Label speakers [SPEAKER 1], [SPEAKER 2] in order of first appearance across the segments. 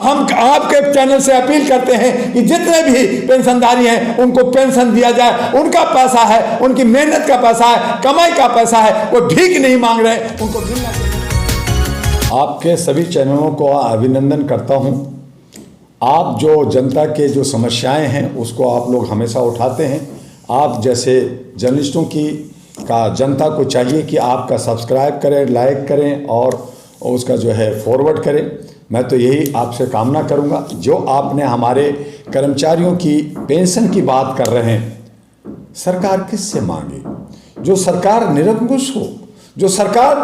[SPEAKER 1] हम आपके चैनल से अपील करते हैं कि जितने भी पेंशनधारी हैं उनको पेंशन दिया जाए। उनका पैसा है, उनकी मेहनत का पैसा है, कमाई का पैसा है, वो भीख नहीं मांग रहे, उनको मिलना चाहिए। आपके सभी चैनलों को अभिनंदन करता हूं। आप जो जनता के जो समस्याएं हैं उसको आप लोग हमेशा उठाते हैं। आप जैसे जर्नलिस्टों का जनता को चाहिए कि आपका सब्सक्राइब करें, लाइक करें और उसका जो है फॉरवर्ड करें। मैं तो यही आपसे कामना करूंगा। जो आपने हमारे कर्मचारियों की पेंशन की बात कर रहे हैं, सरकार किससे मांगे? जो सरकार निरंकुश हो, जो सरकार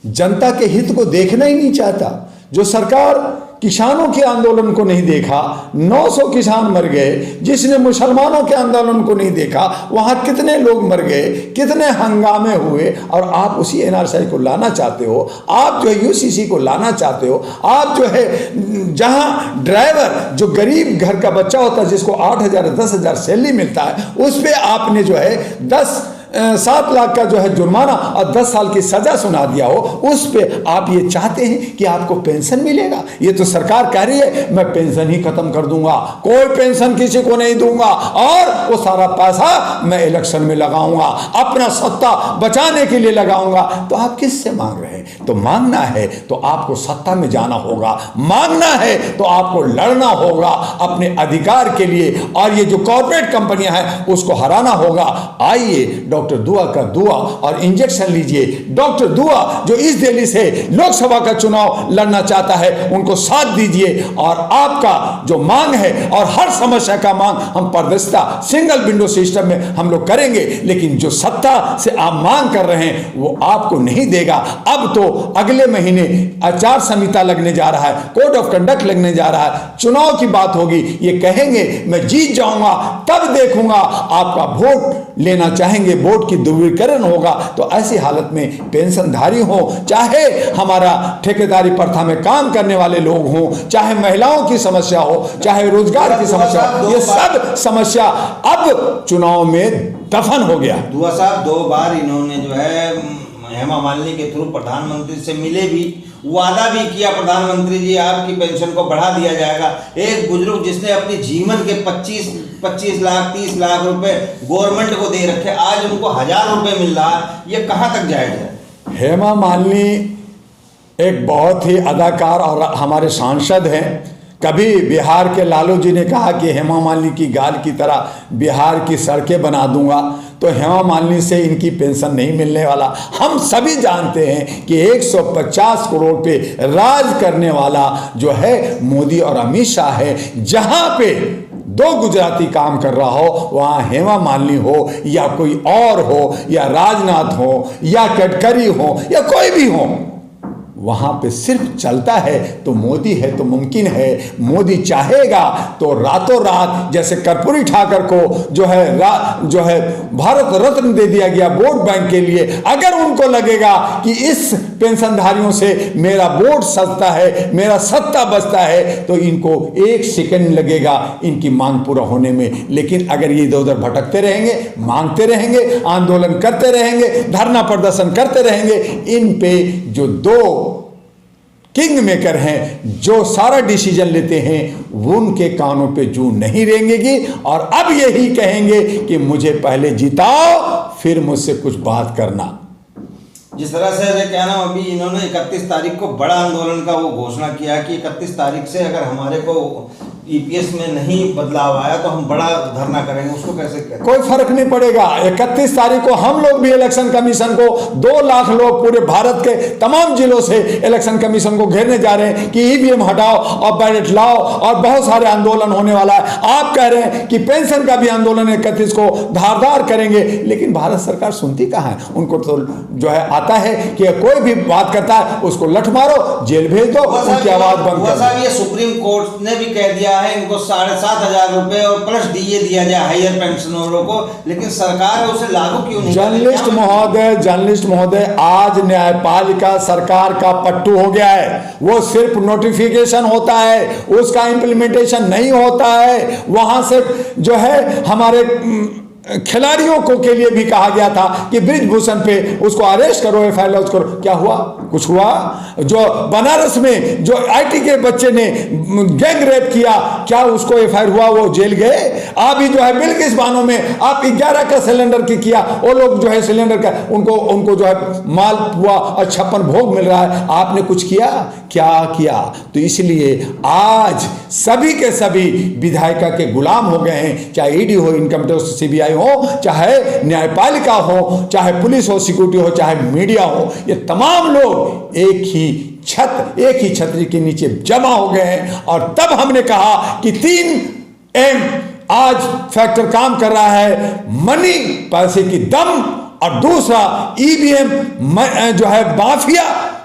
[SPEAKER 1] जनता के हित को देखना ही नहीं चाहता, जो सरकार किसानों के आंदोलन को नहीं देखा, 900 किसान मर गए, जिसने मुसलमानों के आंदोलन को नहीं देखा, वहां कितने लोग मर गए, कितने हंगामे हुए, और आप उसी एनआरसी को लाना चाहते हो। आप जो यूसीसी को लाना चाहते हो। आप जो है जहां ड्राइवर जो गरीब घर का बच्चा होता है जिसको 8,000 10,000 सैलरी मिलता है, उस पर आपने जो है 7 लाख का जो है जुर्माना और 10 साल की सजा सुना दिया हो। उस पे आप ये चाहते हैं कि आपको पेंशन मिलेगा। ये तो सरकार कह रही है मैं पेंशन ही खत्म कर दूंगा, कोई पेंशन किसी को नहीं दूंगा और वो सारा पैसा मैं इलेक्शन में लगाऊंगा, अपना सत्ता बचाने के लिए लगाऊंगा। तो आप किससे मांग रहे हैं? तो मांगना है तो आपको सत्ता में जाना होगा, मांगना है तो आपको लड़ना होगा अपने अधिकार के लिए, और ये जो कॉर्पोरेट कंपनियां हैं उसको हराना होगा। आइए डॉक्टर दुआ का दुआ और इंजेक्शन लीजिए। डॉक्टर दुआ जो इस दिल्ली से लोकसभा का चुनाव लड़ना चाहता है उनको साथ दीजिए, और आपका जो मांग है और हर समस्या का मांग हम पारदर्शिता सिंगल विंडो सिस्टम में हम लोग करेंगे। लेकिन जो सत्ता से आप मांग कर रहे हैं वो आपको नहीं देगा। अब तो अगले महीने आचार संहिता लगने जा रहा है, कोड ऑफ कंडक्ट लगने जा रहा है, चुनाव की बात होगी। ये कहेंगे मैं जीत जाऊंगा तब देखूंगा, आपका वोट लेना चाहेंगे, वोट की ध्रुवीकरण होगा। तो ऐसी हालत में पेंशनधारी हो, चाहे हमारा ठेकेदारी प्रथा में काम करने वाले लोग हों, चाहे महिलाओं की समस्या हो, चाहे रोजगार की समस्या हो, ये सब समस्या अब चुनाव में दफन हो गया।
[SPEAKER 2] दुआ साहब 2 बार इन्होंने जो है हेमा मालिनी के थ्रू प्रधानमंत्री से मिले भी, वादा भी किया प्रधानमंत्री जी आपकी पेंशन को बढ़ा दिया जाएगा। एक बुजुर्ग जिसने अपने जीवन के 25 लाख 30 लाख रुपए गवर्नमेंट को दे रखे, आज उनको 1000 रुपए मिल रहा है, ये कहां तक जायज है?
[SPEAKER 1] हेमा मालिनी एक बहुत ही अदाकार और हमारे सांसद हैं। कभी बिहार के लालू जी ने कहा कि हेमा मालिनी की गाल की तरह बिहार की सड़कें बना दूंगा, तो हेमा मालिनी से इनकी पेंशन नहीं मिलने वाला। हम सभी जानते हैं कि 150 करोड़ पे राज करने वाला जो है मोदी और अमित शाह है। जहां पे 2 गुजराती काम कर रहा हो वहां हेमा मालिनी हो या कोई और हो, या राजनाथ हो या गडकरी हो या कोई भी हो, वहां पे सिर्फ चलता है तो मोदी है। तो मुमकिन है मोदी चाहेगा तो रातों रात जैसे कर्पूरी ठाकर को जो है भारत रत्न दे दिया गया वोट बैंक के लिए। अगर उनको लगेगा कि इस पेंशनधारियों से मेरा वोट सजता है, मेरा सत्ता बचता है, तो इनको 1 सेकंड लगेगा इनकी मांग पूरा होने में। लेकिन अगर ये इधर उधर भटकते रहेंगे, मांगते रहेंगे, आंदोलन करते रहेंगे, धरना प्रदर्शन करते रहेंगे, इन पे जो 2 किंग मेकर हैं जो सारा डिसीजन लेते हैं वो उनके कानों पे जूं नहीं रेंगेगी, और अब यही कहेंगे कि मुझे पहले जिताओ फिर मुझसे कुछ बात करना।
[SPEAKER 2] जिस तरह से क्या नाम अभी इन्होंने 31 तारीख को बड़ा आंदोलन का वो घोषणा किया कि 31 तारीख से अगर हमारे को ईपीएस में नहीं बदलाव आया तो हम बड़ा धरना करेंगे, उसको कैसे करें?
[SPEAKER 1] कोई फर्क नहीं पड़ेगा। 31 तारीख को हम लोग भी इलेक्शन कमीशन को 2 लाख लोग पूरे भारत के तमाम जिलों से इलेक्शन कमीशन को घेरने जा रहे हैं कि ईवीएम हटाओ और बैलेट लाओ, और बहुत सारे आंदोलन होने वाला है। आप कह रहे हैं कि पेंशन का भी आंदोलन 31 को धारदार करेंगे, लेकिन भारत सरकार सुनती कहाँ है? उनको तो जो है आता है कि कोई भी बात करता है उसको लठ मारो, जेल भेज दो, उनकी आवाज बंद कर दो।
[SPEAKER 2] ये सुप्रीम कोर्ट ने भी कह दिया है इनको 7,500 रुपए और प्लस डीए दिया जाए हायर पेंशनरों को, लेकिन सरकार उसे लागू क्यों नहीं?
[SPEAKER 1] जर्नलिस्ट महोदय, आज न्यायपालिका सरकार का पट्टू हो गया है। वो सिर्फ नोटिफिकेशन होता है, उसका इंप्लीमेंटेशन नहीं होता है। वहां से जो है हमारे खिलाड़ियों को के लिए भी कहा गया था कि ब्रिजभूषण पे उसको अरेस्ट करो, एफआईआर लॉन्च करो। क्या हुआ? कुछ हुआ? जो बनारस में जो आईटी के बच्चे ने गैंग रेप किया, क्या उसको एफआईआर हुआ? वो जेल गए। अभी जो है बिल्किस बानो में आप 11 का सिलेंडर की किया, वो लोग जो है सिलेंडर का उनको जो है माल हुआ और 56 भोग मिल रहा है। आपने कुछ किया? क्या किया? तो इसलिए आज सभी के सभी विधायिका के गुलाम हो गए हैं, चाहे ईडी हो, इनकम टैक्स, सीबीआई हो, चाहे न्यायपालिका हो, चाहे पुलिस हो, सिक्योरिटी हो, चाहे मीडिया हो। ये तमाम लोग एक ही छतरी के नीचे जमा हो गए हैं। और तब हमने कहा कि 3M आज फैक्टर काम कर रहा है, मनी, पैसे की दम, और दूसरा ईवीएम जो है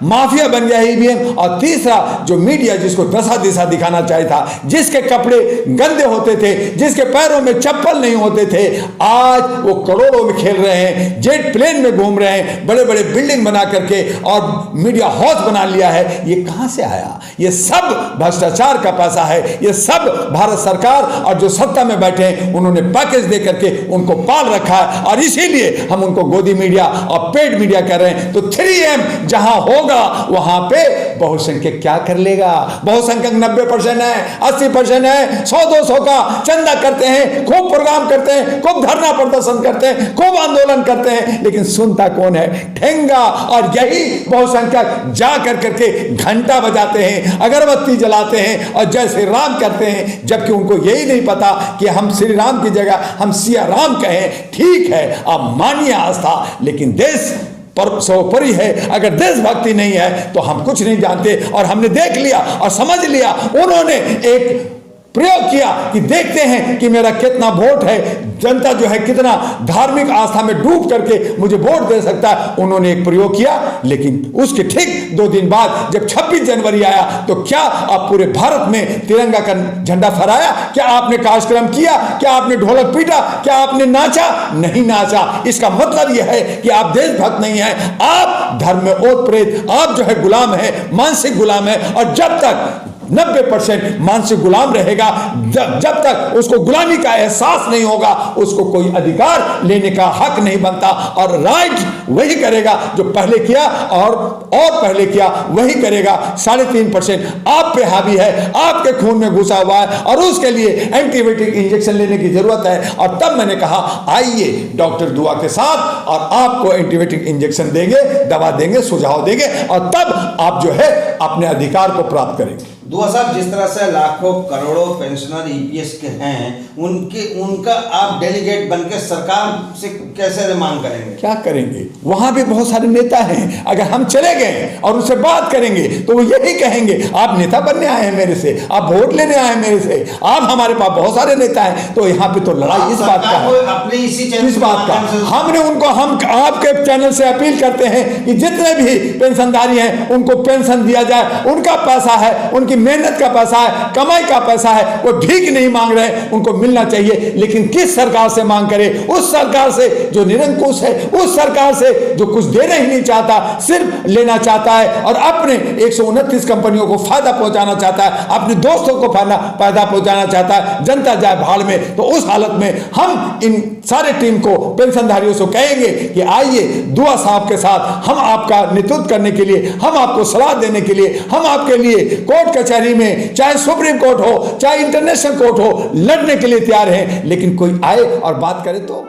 [SPEAKER 1] माफिया बन गया है ईवीएम, और तीसरा जो मीडिया जिसको दशा दिशा दिखाना चाहिए था, जिसके कपड़े गंदे होते थे, जिसके पैरों में चप्पल नहीं होते थे, आज वो करोड़ों में खेल रहे हैं, जेट प्लेन में घूम रहे हैं, बड़े बड़े बिल्डिंग बना करके और मीडिया हाउस बना लिया है। ये कहां से आया? ये सब भ्रष्टाचार का पैसा है। ये सब भारत सरकार और जो सत्ता में बैठे हैं उन्होंने पैकेज दे करके उनको पाल रखा है, और इसीलिए हम उनको गोदी मीडिया और पेड मीडिया कर रहे हैं। तो 3M जहां होगा वहां पे बहुसंख्यक क्या कर लेगा? बहुसंख्यक 90% है, 80% है, 100-200 का चंदा करते हैं, खूब प्रोग्राम करते हैं, खूब धरना प्रदर्शन करते हैं, खूब आंदोलन करते हैं, लेकिन सुनता कौन है? ठेंगा। और यही बहुसंख्यक जा कर करके घंटा बजाते हैं, अगरबत्ती जलाते हैं और जय श्री राम करते हैं, जबकि उनको यही नहीं पता कि हम श्री राम की जगह हम सिया राम कहें। ठीक है, आप मानिए आस्था, लेकिन देश पर सर्वोपरि है। अगर देशभक्ति नहीं है तो हम कुछ नहीं जानते। और हमने देख लिया और समझ लिया, उन्होंने एक प्रयोग किया कि देखते हैं कि मेरा कितना वोट है, जनता जो है कितना धार्मिक आस्था में डूब करके मुझे वोट दे सकता है। उन्होंने एक प्रयोग किया, लेकिन उसके ठीक 2 दिन बाद जब 26 जनवरी आया तो क्या आप पूरे भारत में तिरंगा का झंडा फहराया? क्या आपने कार्यक्रम किया? क्या आपने ढोलक पीटा? क्या आपने नाचा? नहीं नाचा। इसका मतलब यह है कि आप देशभक्त नहीं है, आप धर्म में ओत प्रेत, आप जो है गुलाम है, मानसिक गुलाम है। और जब तक 90% मानसिक गुलाम रहेगा, जब तक उसको गुलामी का एहसास नहीं होगा, उसको कोई अधिकार लेने का हक नहीं बनता। और राइट वही करेगा जो पहले किया और पहले किया वही करेगा। 3.5% आप पे हावी है, आपके खून में घुसा हुआ है, और उसके लिए एंटीबायोटिक इंजेक्शन लेने की जरूरत है। और तब मैंने कहा आइए डॉक्टर दुआ के साथ, और आपको एंटीबायोटिक इंजेक्शन देंगे, दवा देंगे, सुझाव देंगे, और तब आप जो है अपने अधिकार को प्राप्त करेंगे।
[SPEAKER 2] दुआ साहब, जिस तरह से लाखों करोड़ों पेंशनर ईपीएस के हैं, उनका आप डेलीगेट बनकर सरकार से कैसे मांग करेंगे?
[SPEAKER 1] क्या करेंगे? वहां भी बहुत सारे नेता हैं। अगर हम चले गए और उनसे बात करेंगे तो वो यही कहेंगे, आप नेता बनने आए हैं मेरे से, आप वोट लेने आए हैं मेरे से, आप हमारे पास बहुत सारे नेता हैं। तो यहाँ पे तो लड़ाई इस बात का है,
[SPEAKER 2] अपने इस
[SPEAKER 1] बात का हमने उनको, हम आपके चैनल से अपील करते हैं कि जितने भी पेंशनधारी हैं उनको पेंशन दिया जाए। उनका पैसा है, उनकी मेहनत का पैसा है, कमाई का पैसा है, वो भीख नहीं मांग रहे, उनको मिलना चाहिए। लेकिन किस सरकार से मांग करे? उस सरकार से जो निरंकुश है, उस सरकार से जो कुछ देना ही नहीं चाहता, सिर्फ लेना चाहता है और अपने 129 कंपनियों को फायदा पहुंचाना चाहता है, अपने दोस्तों को फायदा पहुंचाना चाहता है। जनता जाए भाड़ में। तो उस हालत में हम इन सारे टीम को, पेंशनधारियों से कहेंगे कि आइए दुआ साहब के साथ, हम आपका नेतृत्व करने के लिए, हम आपको सलाह देने के लिए, हम आपके लिए कोर्ट कचहरी में, चाहे सुप्रीम कोर्ट हो, चाहे इंटरनेशनल कोर्ट हो, लड़ने के लिए तैयार हैं। लेकिन कोई आए और बात करे तो